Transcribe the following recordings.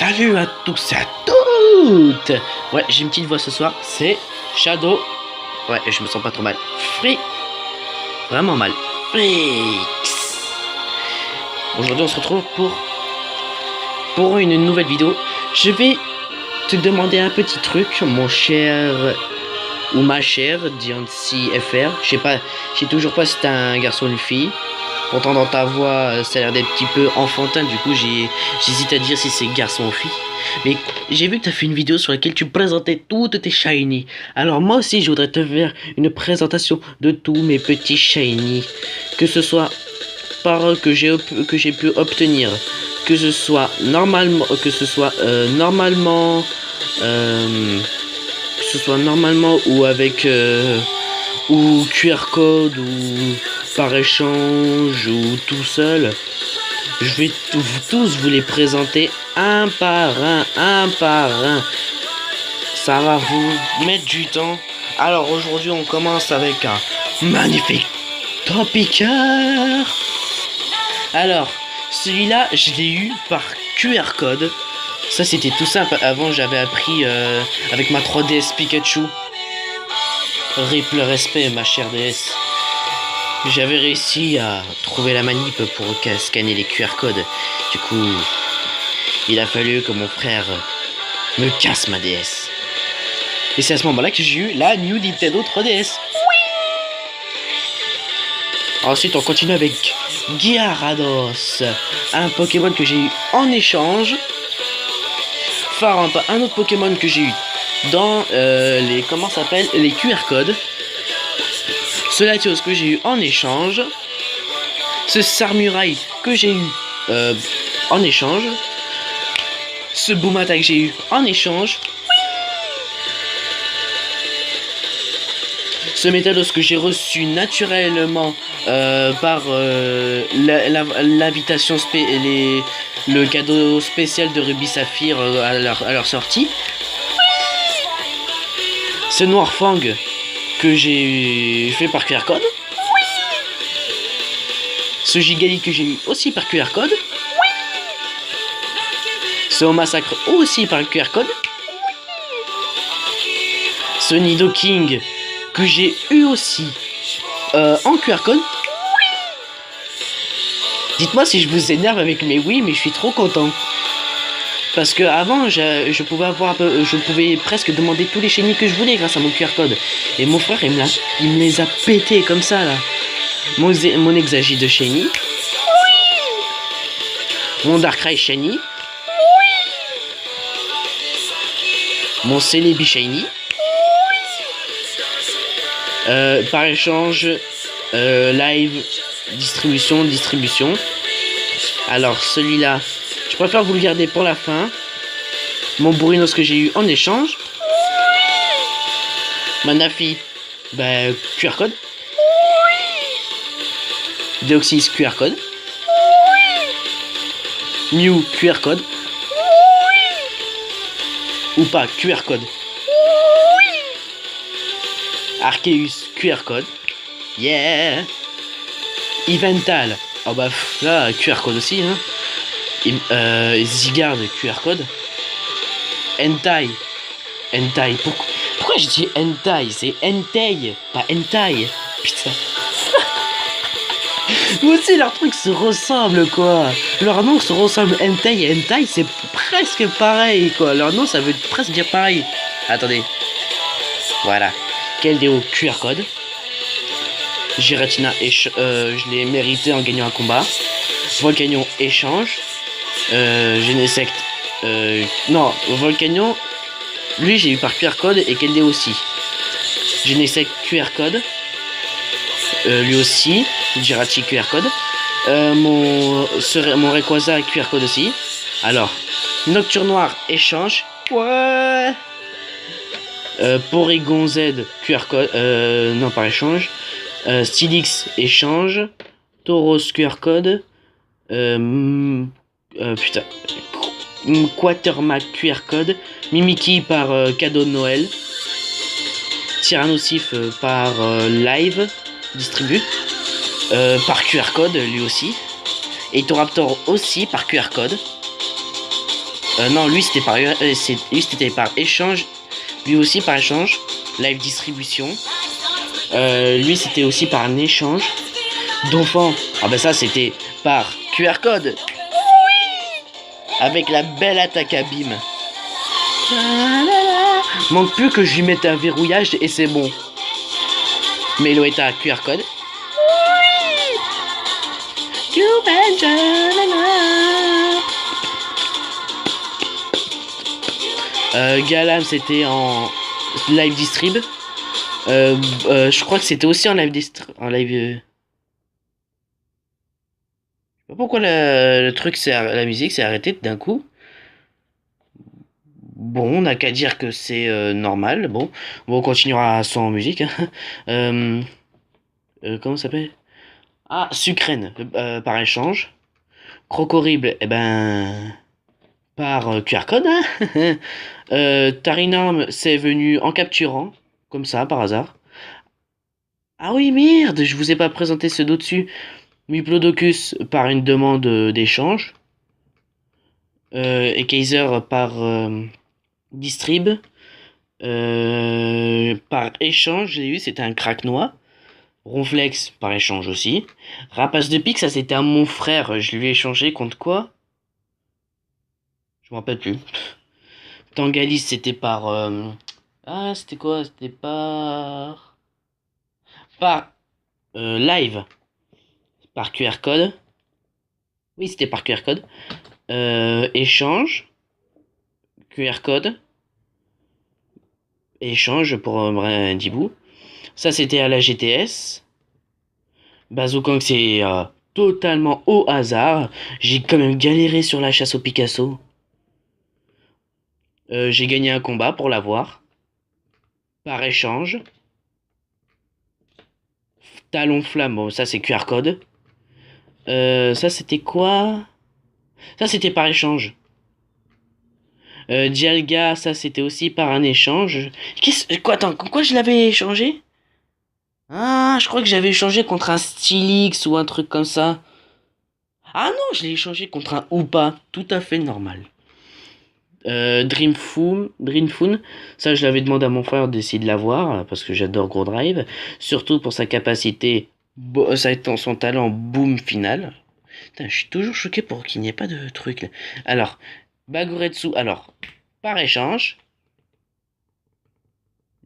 Salut à tous et à toutes. Ouais, j'ai une petite voix ce soir, c'est Shadow. Ouais, je me sens pas trop mal. Free. Vraiment mal. Freaks. Aujourd'hui, on se retrouve pour une nouvelle vidéo. Je vais te demander un petit truc, mon cher ou ma chère Diancy FR. Je sais pas, je sais toujours pas si t'es un garçon ou une fille. Pourtant dans ta voix ça a l'air d'être un petit peu enfantin, du coup j'hésite à dire si c'est garçon ou fille. Mais j'ai vu que tu as fait une vidéo sur laquelle tu présentais toutes tes shiny. Alors moi aussi je voudrais te faire une présentation de tous mes petits shiny. Que ce soit que j'ai pu obtenir, que ce soit normalement, ou avec ou QR code ou par échange ou tout seul. Je vais tous vous les présenter un par un. Ça va vous mettre du temps. Alors aujourd'hui on commence avec un magnifique Topiqueur. Alors celui-là je l'ai eu par QR code. Ça c'était tout simple. Avant j'avais appris avec ma 3DS Pikachu. Rip le respect ma chère DS. J'avais réussi à trouver la manip pour scanner les QR codes. Du coup, il a fallu que mon frère me casse ma DS. Et c'est à ce moment-là que j'ai eu la New Nintendo 3DS. Ensuite, on continue avec Gyarados, un Pokémon que j'ai eu en échange. Farampa, un autre Pokémon que j'ai eu dans les QR codes. Ce Latios que j'ai eu en échange. Ce Sarmurai que j'ai eu en échange. Ce Boomata que j'ai eu en échange. Ce Métalos que j'ai reçu naturellement par l'invitation le cadeau spécial de Ruby Saphir à leur sortie. Ce Noirfang que j'ai fait par QR code. Ce Gigali que j'ai eu aussi par QR code. Ce Massacre aussi par QR code. Ce Nidoking que j'ai eu aussi en QR code. Dites-moi si je vous énerve avec mes oui, mais je suis trop content. Parce que avant, je pouvais presque demander tous les shiny que je voulais grâce à mon QR code. Et mon frère, il me les a pétés comme ça là. Mon Exagi de shiny. Mon Darkrai shiny. Mon Celebi shiny. Par échange, live, distribution. Alors celui-là, je préfère vous le garder pour la fin. Mon Bourrinos que j'ai eu en échange. Manafi, QR code. Deoxys, QR code. Mew, QR code. Ou pas, QR code. Arceus, QR code. Yeah. Evental. Oh bah là, QR code aussi hein. Zygarde, QR code. Hentai. Pourquoi je dis Hentai? C'est Entei, pas Hentai. Putain. Moi aussi leurs trucs se ressemblent quoi. Leur nom se ressemble. Entei et Hentai c'est presque pareil quoi. Leur nom ça veut presque dire pareil. Attendez. Voilà. Keldeo QR code. Giratina je l'ai mérité en gagnant un combat. Volcanion échange. Genesect non, Volcanion lui j'ai eu par QR code et Keldeo aussi. Genesect QR code. Lui aussi. Girachi QR code. Mon Rayquaza QR code aussi. Alors Nocturne Noir échange. Ouais. Porygon Z QR code. Non par échange. Stylix échange. Tauros QR code. Putain. Quatermac QR code. Mimiki par cadeau de Noël. Tyrannosif par live distribu. Par QR code lui aussi. Et Toraptor aussi par QR code. Non, lui c'était par échange. Lui aussi par échange. Live distribution. Lui c'était aussi par un échange d'enfants. Ah bah ça c'était par QR code. Avec la belle attaque à bim. Manque plus que je lui mette un verrouillage et c'est bon. Mélo est à QR code. Galam c'était en live distrib. Je crois que c'était aussi en live je sais pas pourquoi le truc la musique s'est arrêtée d'un coup. Bon, on n'a qu'à dire que c'est normal. Bon, on continuera sans musique. Comment ça s'appelle? Ah, Sucrène, par échange. Crocorrible, eh ben, par QR code. Hein. Tarinarm, c'est venu en capturant, comme ça, par hasard. Ah oui, merde, je vous ai pas présenté ceux d'au-dessus. Miplodocus par une demande d'échange. Et Kaiser par distrib. Par échange, j'ai eu, c'était un crack-noix. Ronflex par échange aussi. Rapace de pique, ça c'était à mon frère. Je lui ai échangé contre quoi? Je me rappelle plus. Tangalis, c'était par... Ah, c'était quoi? C'était par... Par live. Par QR code. Oui, c'était par QR code. Échange. QR code. Échange pour un dibou. Ça, c'était à la GTS. Bazookan, c'est totalement au hasard. J'ai quand même galéré sur la chasse au Picasso. J'ai gagné un combat pour l'avoir. Par échange. Talon flamme, bon, ça c'est QR code. Ça c'était quoi? Ça c'était par échange. Dialga, ça c'était aussi par un échange. Quoi, attends, quoi je l'avais échangé? Ah, je crois que j'avais échangé contre un Stylix ou un truc comme ça. Ah non, je l'ai échangé contre un Oupa, tout à fait normal. Dreamfoon, ça je l'avais demandé à mon frère d'essayer de l'avoir parce que j'adore Gros Drive, surtout pour sa capacité, son talent boom final. Putain, je suis toujours choqué pour qu'il n'y ait pas de truc là. Alors, Baguretsu, alors, par échange,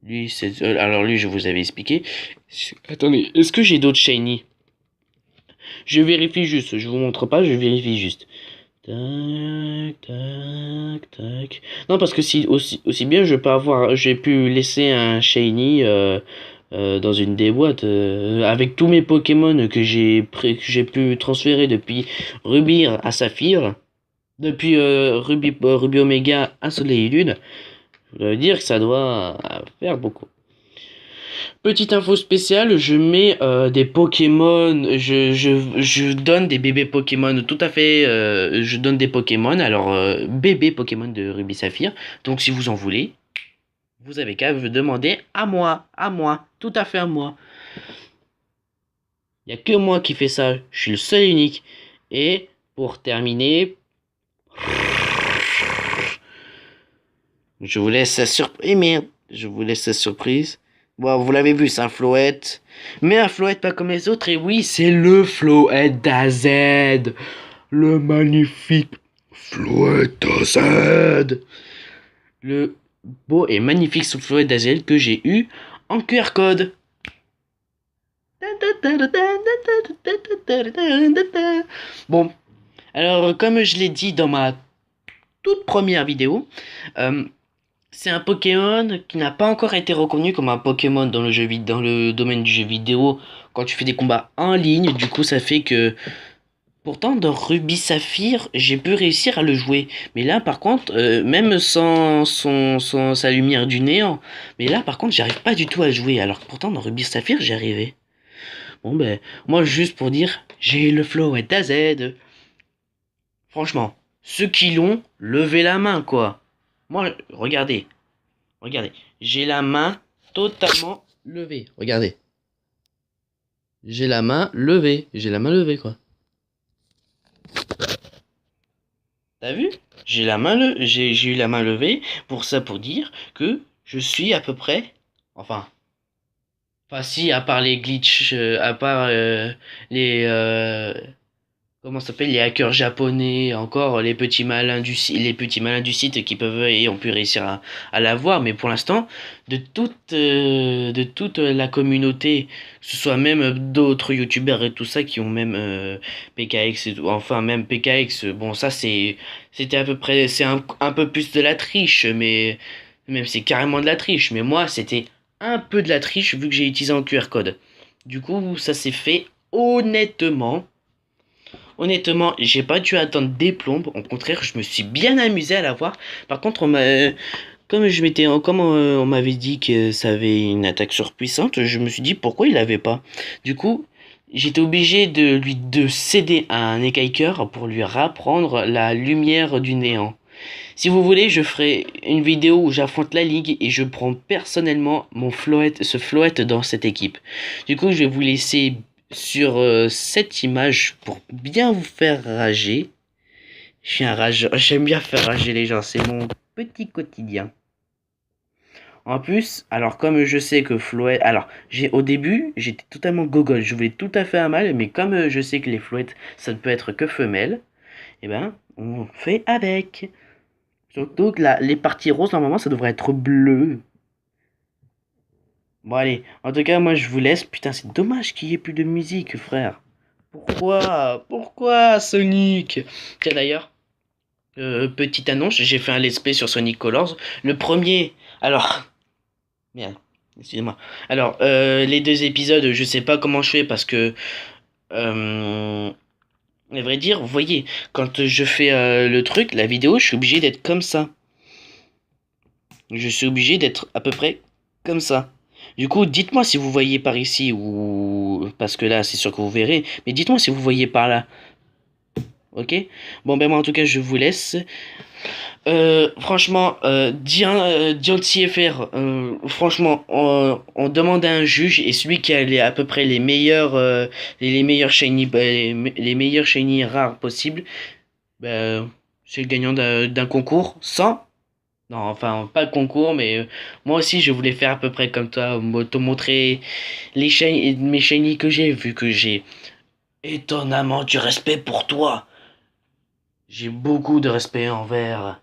lui c'est, alors lui je vous avais expliqué. Attendez, est-ce que j'ai d'autres shiny? Je vérifie juste, je vous montre pas, je vérifie juste. Tac, tac, tac. Non, parce que si aussi bien je peux avoir, j'ai pu laisser un shiny dans une des boîtes avec tous mes Pokémon que j'ai pu transférer depuis Ruby à Saphir, depuis Ruby Omega à Soleil et Lune. Je dois dire que ça doit faire beaucoup. Petite info spéciale, je mets des Pokémon, je donne des bébés Pokémon tout à fait, je donne des Pokémon, alors bébés Pokémon de Ruby Saphir, donc si vous en voulez, vous avez qu'à me demander à moi, tout à fait à moi. Il n'y a que moi qui fais ça, je suis le seul et unique. Et pour terminer, je vous laisse la surprise, merde, je vous laisse la surprise. Bon, vous l'avez vu, c'est un Floette. Mais un Floette pas comme les autres. Et oui, c'est le Floette d'AZ. Le magnifique Floette d'AZ. Le beau et magnifique Floette d'AZ que j'ai eu en QR code. Bon, alors comme je l'ai dit dans ma toute première vidéo, c'est un Pokémon qui n'a pas encore été reconnu comme un Pokémon dans le domaine du jeu vidéo quand tu fais des combats en ligne. Du coup, ça fait que pourtant dans Ruby Saphir, j'ai pu réussir à le jouer. Mais là, par contre, même sans sa lumière du néant, mais là, par contre, j'arrive pas du tout à le jouer. Alors que pourtant dans Ruby Saphir, j'y arrivais. Bon ben, moi juste pour dire, j'ai le flow et AZ. Franchement, ceux qui l'ont, levez la main quoi. Moi, regardez, j'ai la main totalement levée. Regardez, j'ai la main levée quoi. T'as vu? J'ai eu la main levée pour ça, pour dire que je suis à peu près. Enfin. Enfin si, à part les glitches, à part les comment ça s'appelle, les hackers japonais, encore les petits malins du site qui peuvent et ont pu réussir à l'avoir, mais pour l'instant, de toute la communauté, que ce soit même d'autres youtubeurs et tout ça qui ont même PKX et tout, enfin même PKX, bon ça c'était à peu près, c'est un peu plus de la triche, mais même c'est carrément de la triche, mais moi c'était un peu de la triche vu que j'ai utilisé un QR code. Du coup, ça s'est fait honnêtement. Honnêtement, j'ai pas dû attendre des plombes. Au contraire, je me suis bien amusé à la voir. Par contre, comme on m'avait dit que ça avait une attaque surpuissante, je me suis dit pourquoi il avait pas. Du coup, j'étais obligé de céder à un écailleur pour lui rapprendre la lumière du néant. Si vous voulez, je ferai une vidéo où j'affronte la ligue et je prends personnellement ce Floette dans cette équipe. Du coup, je vais vous laisser sur cette image pour bien vous faire rager. Je suis un rageur, j'aime bien faire rager les gens, c'est mon petit quotidien. En plus, alors comme je sais que Floette, alors au début j'étais totalement gogol, je voulais tout à fait un mâle, mais comme je sais que les Floettes ça ne peut être que femelle, et ben on fait avec. Surtout que les parties roses, normalement, ça devrait être bleu. Bon, allez. En tout cas, moi, je vous laisse. Putain, c'est dommage qu'il n'y ait plus de musique, frère. Pourquoi? Pourquoi, Sonic? Tiens, d'ailleurs, petite annonce, j'ai fait un let's play sur Sonic Colors. Le premier... Alors... Merde, excusez-moi. Alors, les deux épisodes, je sais pas comment je fais parce que... à vrai dire, vous voyez, quand je fais le truc, la vidéo, je suis obligé d'être comme ça. Je suis obligé d'être à peu près comme ça. Du coup, dites-moi si vous voyez par ici ou... Parce que là, c'est sûr que vous verrez. Mais dites-moi si vous voyez par là. Ok? Bon, ben moi, en tout cas, je vous laisse. Franchement, DianTFR, franchement, on demande à un juge et celui qui a à peu près les meilleurs shiny, les meilleurs shiny rares possibles, ben, c'est le gagnant d'un concours sans. Non, enfin, pas le concours, mais moi aussi, je voulais faire à peu près comme toi, te montrer mes shiny que j'ai, vu que j'ai étonnamment du respect pour toi. J'ai beaucoup de respect envers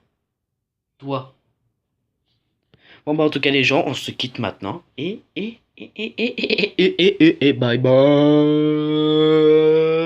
toi. Bon, bah, en tout cas, les gens, on se quitte maintenant. Et bye bye.